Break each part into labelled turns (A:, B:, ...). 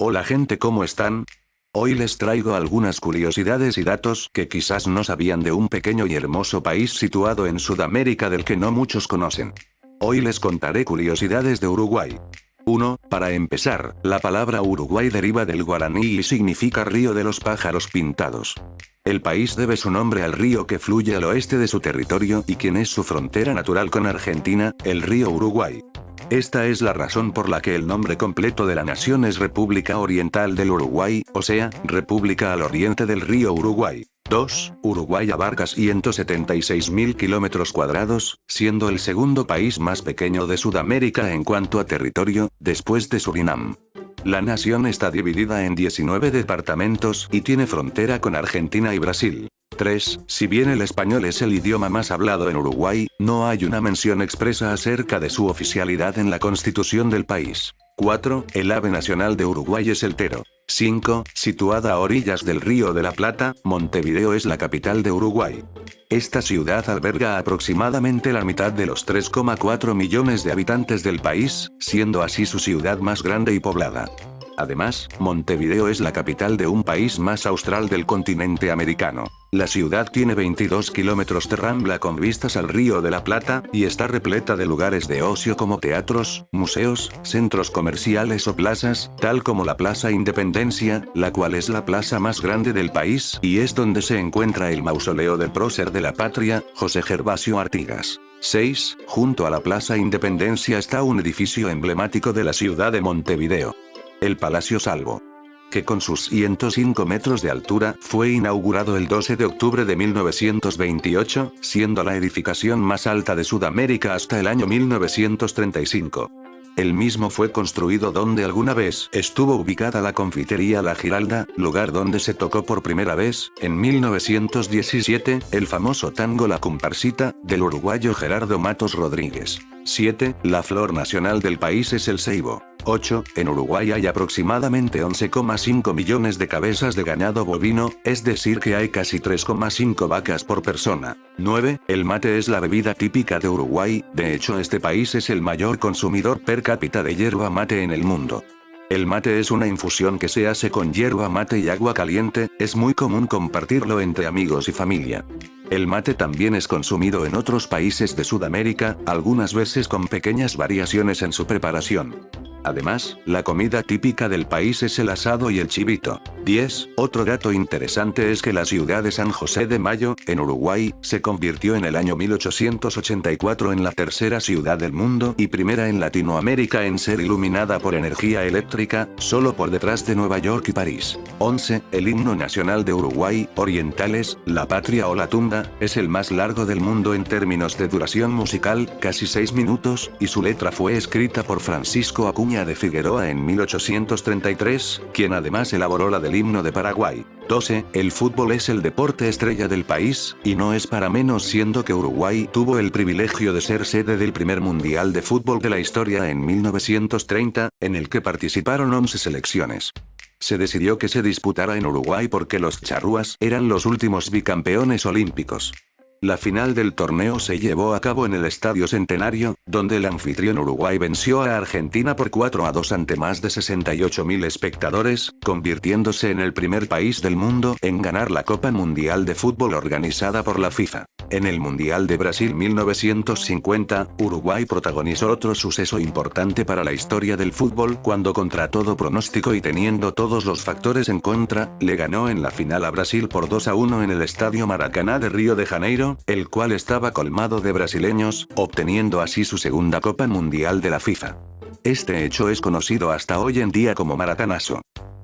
A: Hola gente, ¿cómo están? Hoy les traigo algunas curiosidades y datos que quizás no sabían de un pequeño y hermoso país situado en Sudamérica del que no muchos conocen. Hoy les contaré curiosidades de Uruguay. 1. Para empezar, la palabra Uruguay deriva del guaraní y significa río de los pájaros pintados. El país debe su nombre al río que fluye al oeste de su territorio y quien es su frontera natural con Argentina, el río Uruguay. Esta es la razón por la que el nombre completo de la nación es República Oriental del Uruguay, o sea, República al oriente del río Uruguay. 2. Uruguay abarca 176.000 kilómetros cuadrados, siendo el segundo país más pequeño de Sudamérica en cuanto a territorio, después de Surinam. La nación está dividida en 19 departamentos y tiene frontera con Argentina y Brasil. 3. Si bien el español es el idioma más hablado en Uruguay, no hay una mención expresa acerca de su oficialidad en la constitución del país. 4. El ave nacional de Uruguay es el tero. 5. Situada a orillas del Río de la Plata, Montevideo es la capital de Uruguay. Esta ciudad alberga aproximadamente la mitad de los 3,4 millones de habitantes del país, siendo así su ciudad más grande y poblada. Además, Montevideo es la capital de un país más austral del continente americano. La ciudad tiene 22 kilómetros de rambla con vistas al Río de la Plata, y está repleta de lugares de ocio como teatros, museos, centros comerciales o plazas, tal como la Plaza Independencia, la cual es la plaza más grande del país y es donde se encuentra el mausoleo del prócer de la patria, José Gervasio Artigas. 6. Junto a la Plaza Independencia está un edificio emblemático de la ciudad de Montevideo. El Palacio Salvo, que con sus 105 metros de altura, fue inaugurado el 12 de octubre de 1928, siendo la edificación más alta de Sudamérica hasta el año 1935. El mismo fue construido donde alguna vez estuvo ubicada la confitería La Giralda, lugar donde se tocó por primera vez, en 1917, el famoso tango La Comparsita, del uruguayo Gerardo Matos Rodríguez. 7. La flor nacional del país es el ceibo. 8. En Uruguay hay aproximadamente 11,5 millones de cabezas de ganado bovino, es decir que hay casi 3,5 vacas por persona. 9. El mate es la bebida típica de Uruguay, de hecho este país es el mayor consumidor per cápita de yerba mate en el mundo. El mate es una infusión que se hace con yerba mate y agua caliente, es muy común compartirlo entre amigos y familia. El mate también es consumido en otros países de Sudamérica, algunas veces con pequeñas variaciones en su preparación. Además, la comida típica del país es el asado y el chivito. 10. Otro dato interesante es que la ciudad de San José de Mayo, en Uruguay, se convirtió en el año 1884 en la tercera ciudad del mundo y primera en Latinoamérica en ser iluminada por energía eléctrica, solo por detrás de Nueva York y París. 11. El himno nacional de Uruguay, Orientales, la Patria o la Tunda, es el más largo del mundo en términos de duración musical, casi 6 minutos, y su letra fue escrita por Francisco Acuña de Figueroa en 1833, quien además elaboró la del himno de Paraguay. 12. El fútbol es el deporte estrella del país, y no es para menos siendo que Uruguay tuvo el privilegio de ser sede del primer mundial de fútbol de la historia en 1930, en el que participaron 11 selecciones. Se decidió que se disputara en Uruguay porque los charrúas eran los últimos bicampeones olímpicos. La final del torneo se llevó a cabo en el Estadio Centenario, donde el anfitrión Uruguay venció a Argentina por 4-2 ante más de 68.000 espectadores, convirtiéndose en el primer país del mundo en ganar la Copa Mundial de Fútbol organizada por la FIFA. En el Mundial de Brasil 1950, Uruguay protagonizó otro suceso importante para la historia del fútbol cuando contra todo pronóstico y teniendo todos los factores en contra, le ganó en la final a Brasil por 2-1 en el Estadio Maracaná de Río de Janeiro, el cual estaba colmado de brasileños, obteniendo así su segunda Copa Mundial de la FIFA. Este hecho es conocido hasta hoy en día como Maracanazo.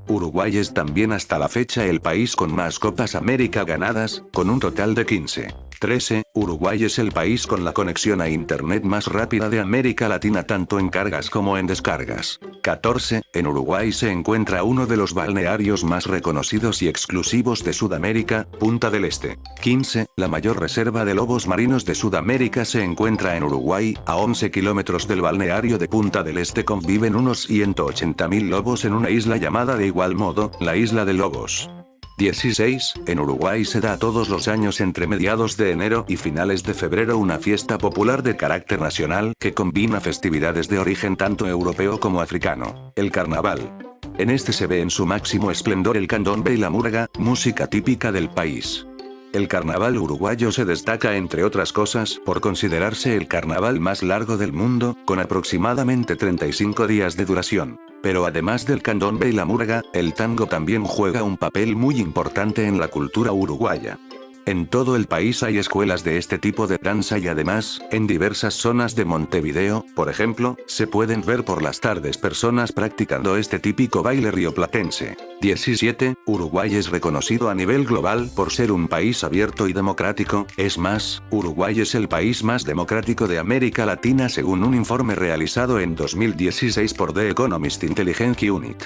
A: Uruguay es también hasta la fecha el país con más Copas América ganadas, con un total de 15. 13. Uruguay es el país con la conexión a Internet más rápida de América Latina tanto en cargas como en descargas. 14. En Uruguay se encuentra uno de los balnearios más reconocidos y exclusivos de Sudamérica, Punta del Este. 15. La mayor reserva de lobos marinos de Sudamérica se encuentra en Uruguay, a 11 kilómetros del balneario de Punta del Este conviven unos 180.000 lobos en una isla llamada de igual modo, la Isla de Lobos. 16. En Uruguay se da todos los años entre mediados de enero y finales de febrero una fiesta popular de carácter nacional que combina festividades de origen tanto europeo como africano, el carnaval. En este se ve en su máximo esplendor el candombe y la murga, música típica del país. El carnaval uruguayo se destaca entre otras cosas por considerarse el carnaval más largo del mundo, con aproximadamente 35 días de duración. Pero además del candombe y la murga, el tango también juega un papel muy importante en la cultura uruguaya. En todo el país hay escuelas de este tipo de danza y además, en diversas zonas de Montevideo, por ejemplo, se pueden ver por las tardes personas practicando este típico baile rioplatense. 17. Uruguay es reconocido a nivel global por ser un país abierto y democrático, es más, Uruguay es el país más democrático de América Latina según un informe realizado en 2016 por The Economist Intelligence Unit.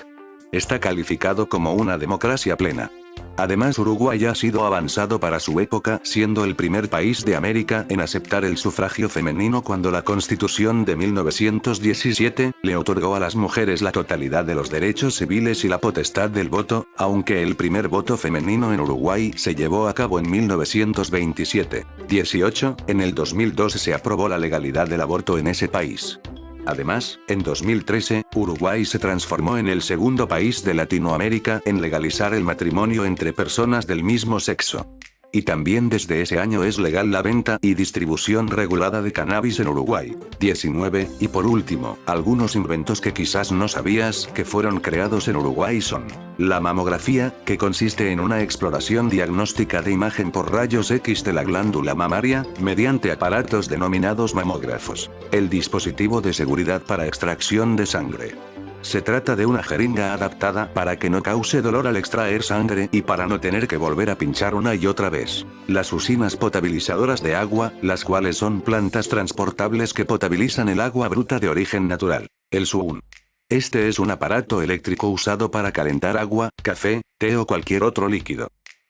A: Está calificado como una democracia plena. Además, Uruguay ha sido avanzado para su época, siendo el primer país de América en aceptar el sufragio femenino cuando la Constitución de 1917 le otorgó a las mujeres la totalidad de los derechos civiles y la potestad del voto, aunque el primer voto femenino en Uruguay se llevó a cabo en 1927. 18. En el 2012 se aprobó la legalidad del aborto en ese país. Además, en 2013, Uruguay se transformó en el segundo país de Latinoamérica en legalizar el matrimonio entre personas del mismo sexo. Y también desde ese año es legal la venta y distribución regulada de cannabis en Uruguay. 19. Y por último, algunos inventos que quizás no sabías que fueron creados en Uruguay son: la mamografía, que consiste en una exploración diagnóstica de imagen por rayos X de la glándula mamaria, mediante aparatos denominados mamógrafos. El dispositivo de seguridad para extracción de sangre. Se trata de una jeringa adaptada para que no cause dolor al extraer sangre y para no tener que volver a pinchar una y otra vez. Las usinas potabilizadoras de agua, las cuales son plantas transportables que potabilizan el agua bruta de origen natural. El SUN. Este es un aparato eléctrico usado para calentar agua, café, té o cualquier otro líquido.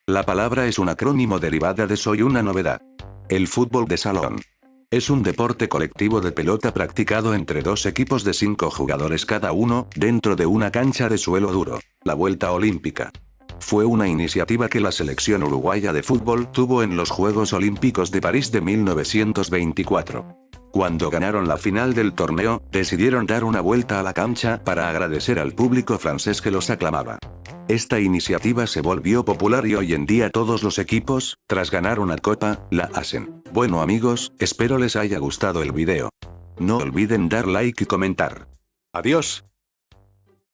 A: La palabra es un acrónimo derivada de Soy una novedad. El fútbol de salón. Es un deporte colectivo de pelota practicado entre dos equipos de 5 jugadores cada uno, dentro de una cancha de suelo duro. La vuelta olímpica. Fue una iniciativa que la selección uruguaya de fútbol tuvo en los Juegos Olímpicos de París de 1924. Cuando ganaron la final del torneo, decidieron dar una vuelta a la cancha para agradecer al público francés que los aclamaba. Esta iniciativa se volvió popular y hoy en día todos los equipos, tras ganar una copa, la hacen. Bueno amigos, espero les haya gustado el video. No olviden dar like y comentar. Adiós.